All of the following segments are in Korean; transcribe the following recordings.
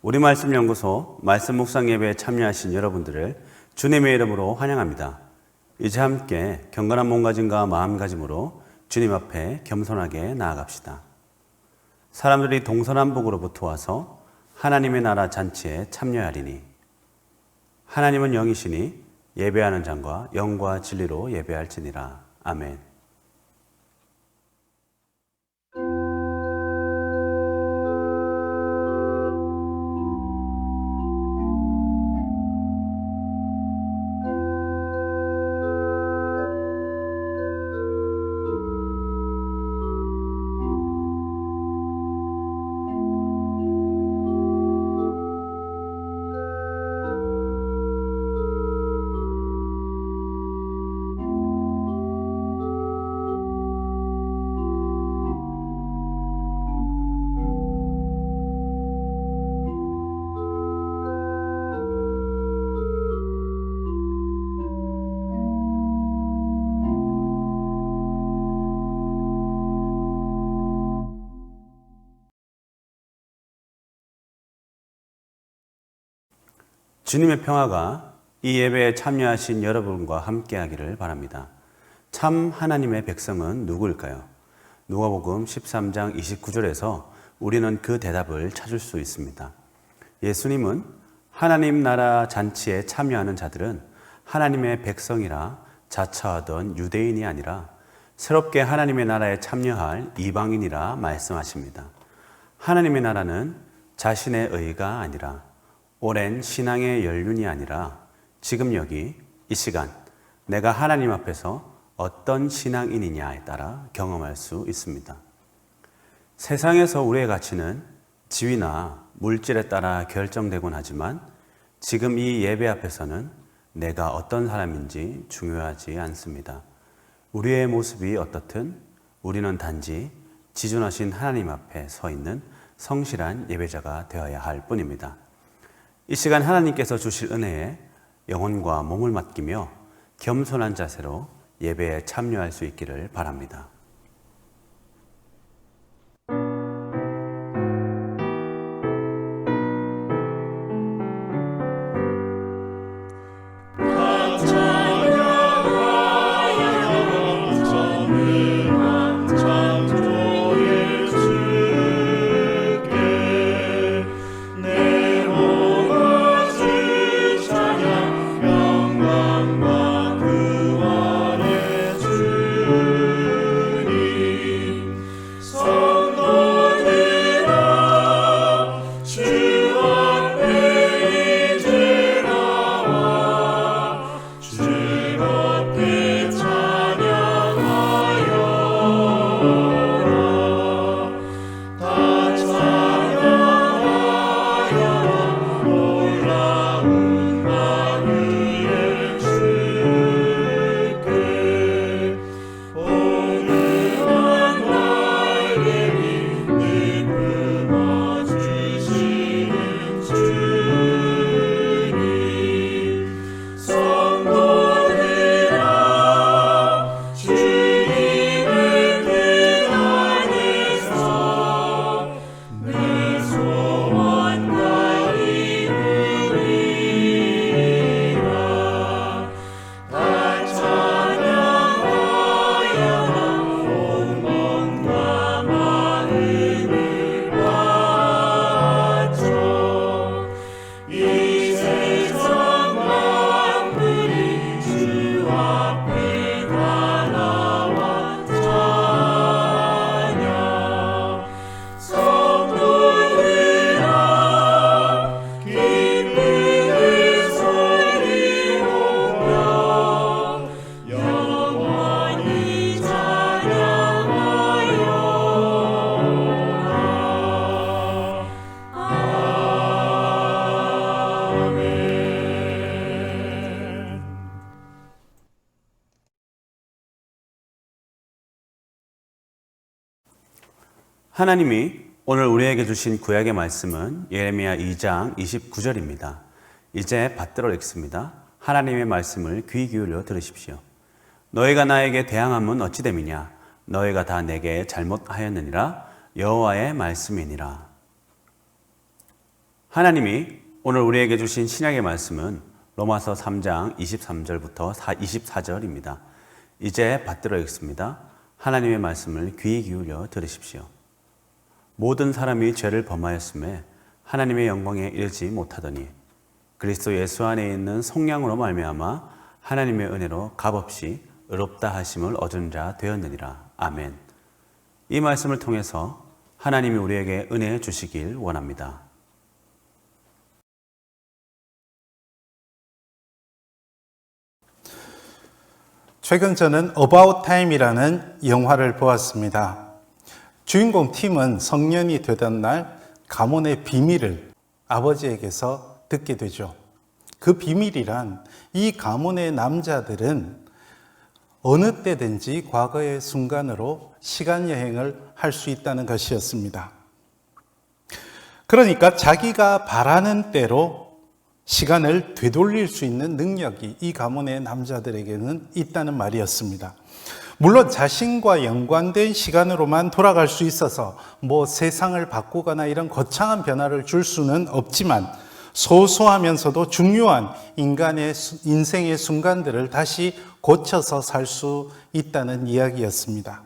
우리 말씀 연구소 말씀 묵상 예배에 참여하신 여러분들을 주님의 이름으로 환영합니다. 이제 함께 경건한 몸가짐과 마음가짐으로 주님 앞에 겸손하게 나아갑시다. 사람들이 동서남북으로부터 와서 하나님의 나라 잔치에 참여하리니 하나님은 영이시니 예배하는 자가 영과 진리로 예배할지니라. 아멘. 주님의 평화가 이 예배에 참여하신 여러분과 함께하기를 바랍니다. 참 하나님의 백성은 누구일까요? 누가복음 13장 29절에서 우리는 그 대답을 찾을 수 있습니다. 예수님은 하나님 나라 잔치에 참여하는 자들은 하나님의 백성이라 자처하던 유대인이 아니라 새롭게 하나님의 나라에 참여할 이방인이라 말씀하십니다. 하나님의 나라는 자신의 의가 아니라 오랜 신앙의 연륜이 아니라 지금 여기 이 시간 내가 하나님 앞에서 어떤 신앙인이냐에 따라 경험할 수 있습니다. 세상에서 우리의 가치는 지위나 물질에 따라 결정되곤 하지만 지금 이 예배 앞에서는 내가 어떤 사람인지 중요하지 않습니다. 우리의 모습이 어떻든 우리는 단지 지존하신 하나님 앞에 서 있는 성실한 예배자가 되어야 할 뿐입니다. 이 시간 하나님께서 주실 은혜에 영혼과 몸을 맡기며 겸손한 자세로 예배에 참여할 수 있기를 바랍니다. 하나님이 오늘 우리에게 주신 구약의 말씀은 예레미야 2장 29절입니다. 이제 받들어 읽습니다. 하나님의 말씀을 귀 기울여 들으십시오. 너희가 나에게 대항함은 어찌 됨이냐? 너희가 다 내게 잘못하였느니라. 여호와의 말씀이니라. 하나님이 오늘 우리에게 주신 신약의 말씀은 로마서 3장 23절부터 24절입니다. 이제 받들어 읽습니다. 하나님의 말씀을 귀 기울여 들으십시오. 모든 사람이 죄를 범하였음에 하나님의 영광에 이르지 못하더니 그리스도 예수 안에 있는 성령으로 말미암아 하나님의 은혜로 값없이 의롭다 하심을 얻은 자 되었느니라. 아멘. 이 말씀을 통해서 하나님이 우리에게 은혜 주시길 원합니다. 최근 저는 About Time이라는 영화를 보았습니다. 주인공 팀은 성년이 되던 날 가문의 비밀을 아버지에게서 듣게 되죠. 그 비밀이란 이 가문의 남자들은 어느 때든지 과거의 순간으로 시간 여행을 할 수 있다는 것이었습니다. 그러니까 자기가 바라는 대로 시간을 되돌릴 수 있는 능력이 이 가문의 남자들에게는 있다는 말이었습니다. 물론 자신과 연관된 시간으로만 돌아갈 수 있어서 세상을 바꾸거나 이런 거창한 변화를 줄 수는 없지만 소소하면서도 중요한 인간의 인생의 순간들을 다시 고쳐서 살 수 있다는 이야기였습니다.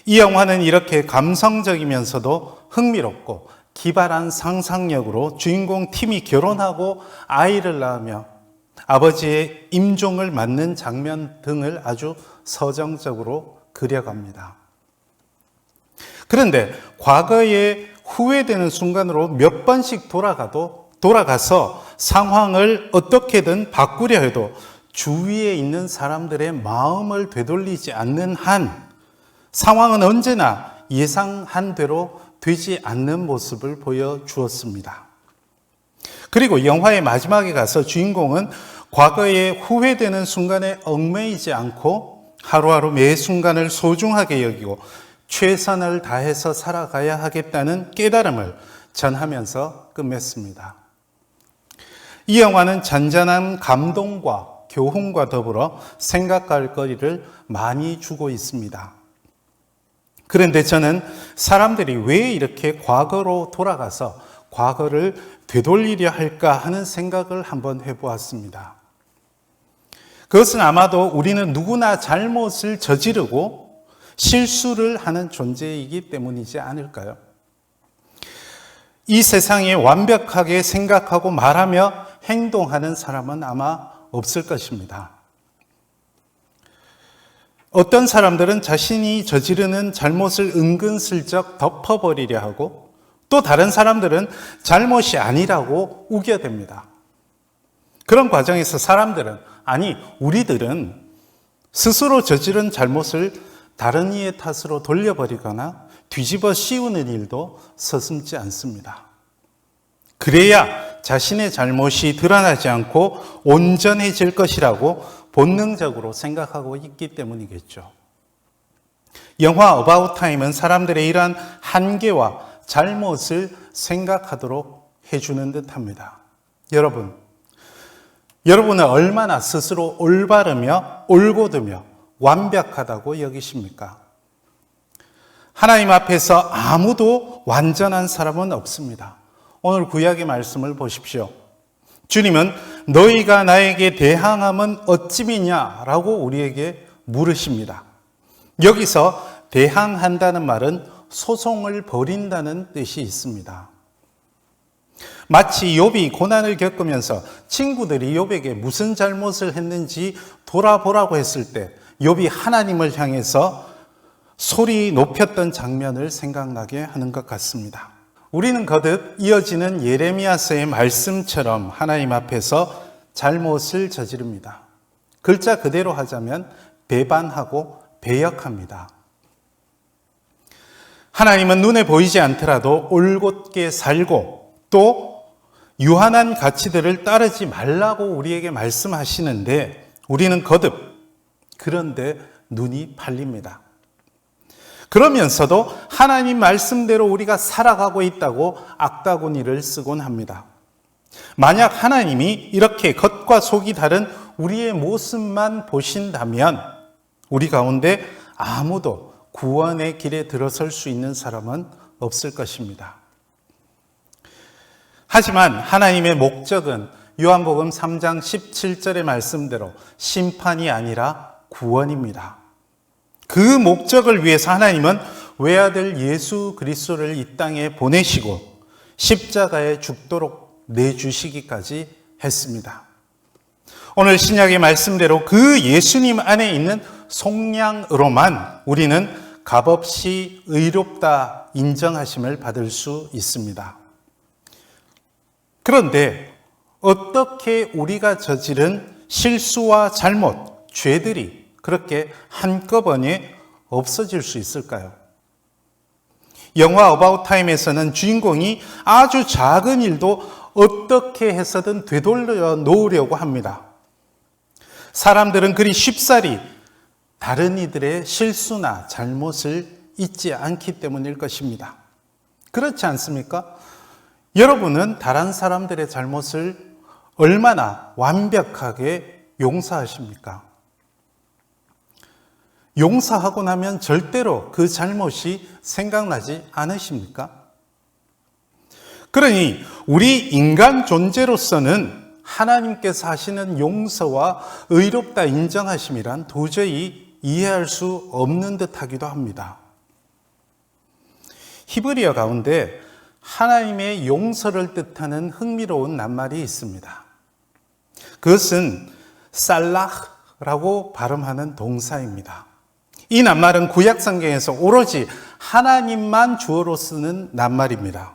이 영화는 이렇게 감성적이면서도 흥미롭고 기발한 상상력으로 주인공 팀이 결혼하고 아이를 낳으며 아버지의 임종을 맞는 장면 등을 아주 서정적으로 그려갑니다. 그런데 과거에 후회되는 순간으로 몇 번씩 돌아가서 상황을 어떻게든 바꾸려 해도 주위에 있는 사람들의 마음을 되돌리지 않는 한 상황은 언제나 예상한 대로 되지 않는 모습을 보여주었습니다. 그리고 영화의 마지막에 가서 주인공은 과거에 후회되는 순간에 얽매이지 않고 하루하루 매 순간을 소중하게 여기고 최선을 다해서 살아가야 하겠다는 깨달음을 전하면서 끝맺습니다. 이 영화는 잔잔한 감동과 교훈과 더불어 생각할 거리를 많이 주고 있습니다. 그런데 저는 사람들이 왜 이렇게 과거로 돌아가서 과거를 되돌리려 할까 하는 생각을 한번 해보았습니다. 그것은 아마도 우리는 누구나 잘못을 저지르고 실수를 하는 존재이기 때문이지 않을까요? 이 세상에 완벽하게 생각하고 말하며 행동하는 사람은 아마 없을 것입니다. 어떤 사람들은 자신이 저지르는 잘못을 은근슬쩍 덮어버리려 하고 또 다른 사람들은 잘못이 아니라고 우겨댑니다. 그런 과정에서 우리들은 스스로 저지른 잘못을 다른 이의 탓으로 돌려버리거나 뒤집어 씌우는 일도 서슴지 않습니다. 그래야 자신의 잘못이 드러나지 않고 온전해질 것이라고 본능적으로 생각하고 있기 때문이겠죠. 영화 About Time은 사람들의 이러한 한계와 잘못을 생각하도록 해주는 듯합니다. 여러분은 얼마나 스스로 올바르며 올곧으며 완벽하다고 여기십니까? 하나님 앞에서 아무도 완전한 사람은 없습니다. 오늘 구약의 말씀을 보십시오. 주님은 너희가 나에게 대항함은 어찌미냐라고 우리에게 물으십니다. 여기서 대항한다는 말은 소송을 벌인다는 뜻이 있습니다. 마치 욥이 고난을 겪으면서 친구들이 욥에게 무슨 잘못을 했는지 돌아보라고 했을 때 욥이 하나님을 향해서 소리 높였던 장면을 생각나게 하는 것 같습니다. 우리는 거듭 이어지는 예레미야서의 말씀처럼 하나님 앞에서 잘못을 저지릅니다. 글자 그대로 하자면 배반하고 배역합니다. 하나님은 눈에 보이지 않더라도 올곧게 살고 또 유한한 가치들을 따르지 말라고 우리에게 말씀하시는데 우리는 거듭 그런데 눈이 팔립니다. 그러면서도 하나님 말씀대로 우리가 살아가고 있다고 악다구니를 쓰곤 합니다. 만약 하나님이 이렇게 겉과 속이 다른 우리의 모습만 보신다면 우리 가운데 아무도 구원의 길에 들어설 수 있는 사람은 없을 것입니다. 하지만 하나님의 목적은 요한복음 3장 17절의 말씀대로 심판이 아니라 구원입니다. 그 목적을 위해서 하나님은 외아들 예수 그리스도를 이 땅에 보내시고 십자가에 죽도록 내주시기까지 했습니다. 오늘 신약의 말씀대로 그 예수님 안에 있는 속량으로만 우리는 값없이 의롭다 인정하심을 받을 수 있습니다. 그런데 어떻게 우리가 저지른 실수와 잘못, 죄들이 그렇게 한꺼번에 없어질 수 있을까요? 영화 어바웃 타임에서는 주인공이 아주 작은 일도 어떻게 해서든 되돌려 놓으려고 합니다. 사람들은 그리 쉽사리 다른 이들의 실수나 잘못을 잊지 않기 때문일 것입니다. 그렇지 않습니까? 여러분은 다른 사람들의 잘못을 얼마나 완벽하게 용서하십니까? 용서하고 나면 절대로 그 잘못이 생각나지 않으십니까? 그러니 우리 인간 존재로서는 하나님께서 하시는 용서와 의롭다 인정하심이란 도저히 이해할 수 없는 듯하기도 합니다. 히브리어 가운데 하나님의 용서를 뜻하는 흥미로운 낱말이 있습니다. 그것은 살라흐라고 발음하는 동사입니다. 이 낱말은 구약 성경에서 오로지 하나님만 주어로 쓰는 낱말입니다.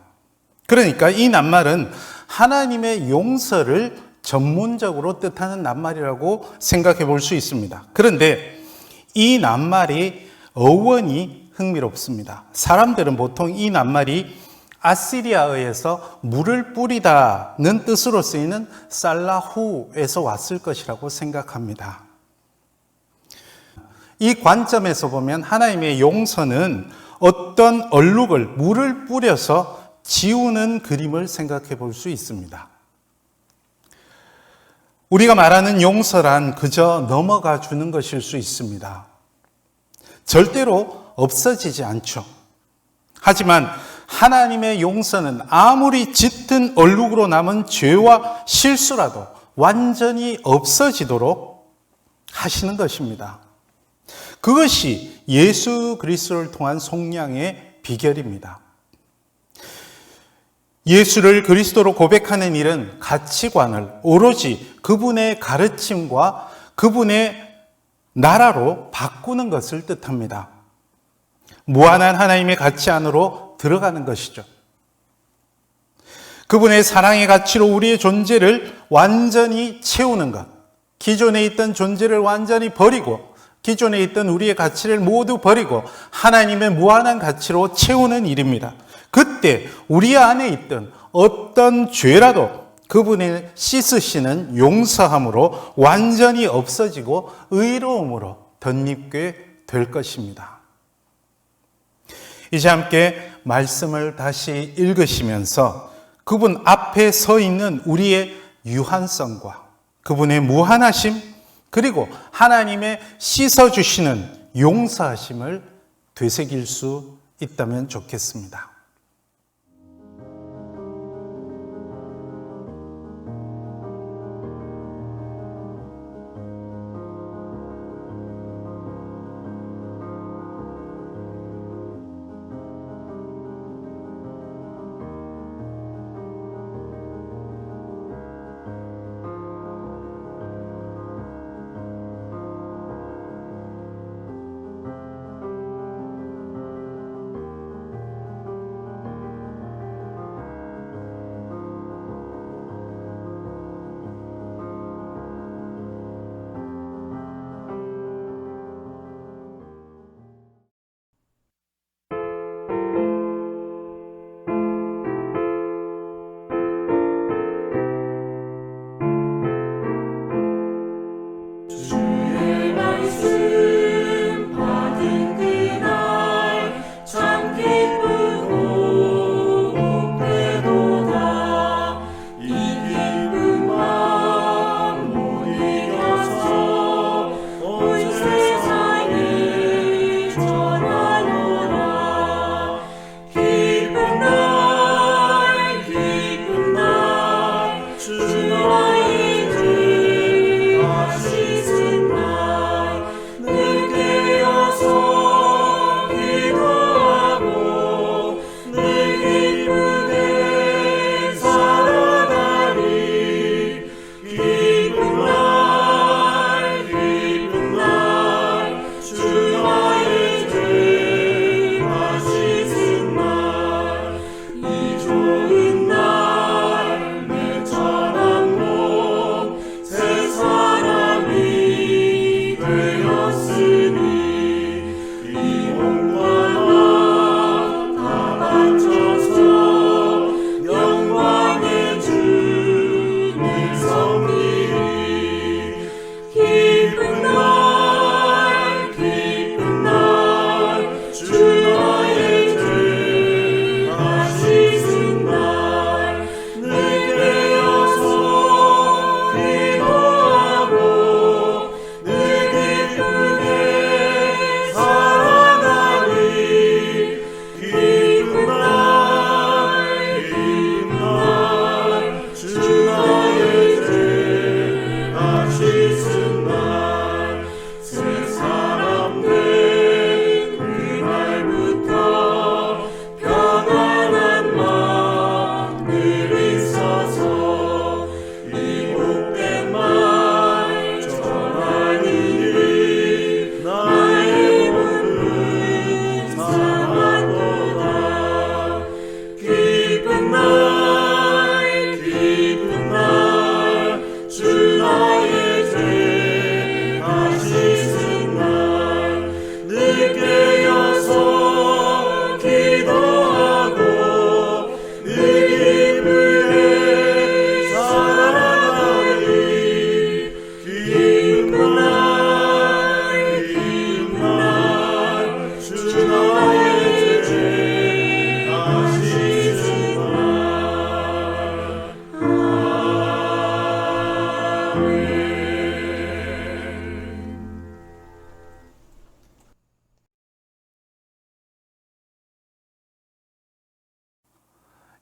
그러니까 이 낱말은 하나님의 용서를 전문적으로 뜻하는 낱말이라고 생각해 볼 수 있습니다. 그런데 이 낱말이 어원이 흥미롭습니다. 사람들은 보통 이 낱말이 아시리아어에서 물을 뿌리다는 뜻으로 쓰이는 살라후에서 왔을 것이라고 생각합니다. 이 관점에서 보면 하나님의 용서는 어떤 얼룩을 물을 뿌려서 지우는 그림을 생각해 볼 수 있습니다. 우리가 말하는 용서란 그저 넘어가 주는 것일 수 있습니다. 절대로 없어지지 않죠. 하지만 하나님의 용서는 아무리 짙은 얼룩으로 남은 죄와 실수라도 완전히 없어지도록 하시는 것입니다. 그것이 예수 그리스도를 통한 속량의 비결입니다. 예수를 그리스도로 고백하는 일은 가치관을 오로지 그분의 가르침과 그분의 나라로 바꾸는 것을 뜻합니다. 무한한 하나님의 가치 안으로 들어가는 것이죠. 그분의 사랑의 가치로 우리의 존재를 완전히 채우는 것. 기존에 있던 존재를 완전히 버리고 기존에 있던 우리의 가치를 모두 버리고 하나님의 무한한 가치로 채우는 일입니다. 그때 우리 안에 있던 어떤 죄라도 그분의 씻으시는 용서함으로 완전히 없어지고 의로움으로 덧입게 될 것입니다. 이제 함께 말씀을 다시 읽으시면서 그분 앞에 서 있는 우리의 유한성과 그분의 무한하심 그리고 하나님의 씻어주시는 용서하심을 되새길 수 있다면 좋겠습니다.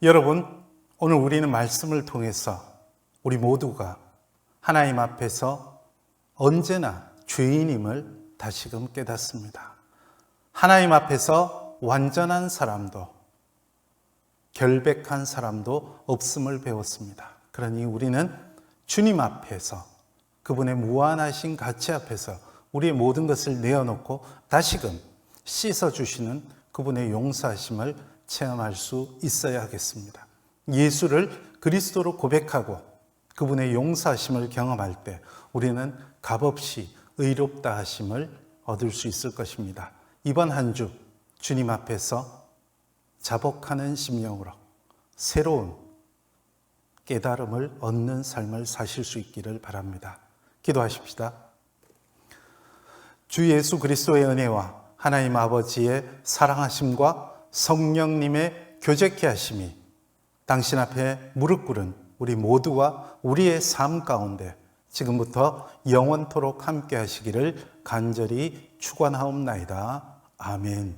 여러분, 오늘 우리는 말씀을 통해서 우리 모두가 하나님 앞에서 언제나 죄인임을 다시금 깨닫습니다. 하나님 앞에서 완전한 사람도 결백한 사람도 없음을 배웠습니다. 그러니 우리는 주님 앞에서 그분의 무한하신 가치 앞에서 우리의 모든 것을 내어놓고 다시금 씻어주시는 그분의 용서하심을 체험할 수 있어야 하겠습니다. 예수를 그리스도로 고백하고 그분의 용서하심을 경험할 때 우리는 값없이 의롭다 하심을 얻을 수 있을 것입니다. 이번 한 주 주님 앞에서 자복하는 심령으로 새로운 깨달음을 얻는 삶을 사실 수 있기를 바랍니다. 기도하십시다. 주 예수 그리스도의 은혜와 하나님 아버지의 사랑하심과 성령님의 교제케 하심이 당신 앞에 무릎 꿇은 우리 모두와 우리의 삶 가운데 지금부터 영원토록 함께 하시기를 간절히 축원하옵나이다. 아멘.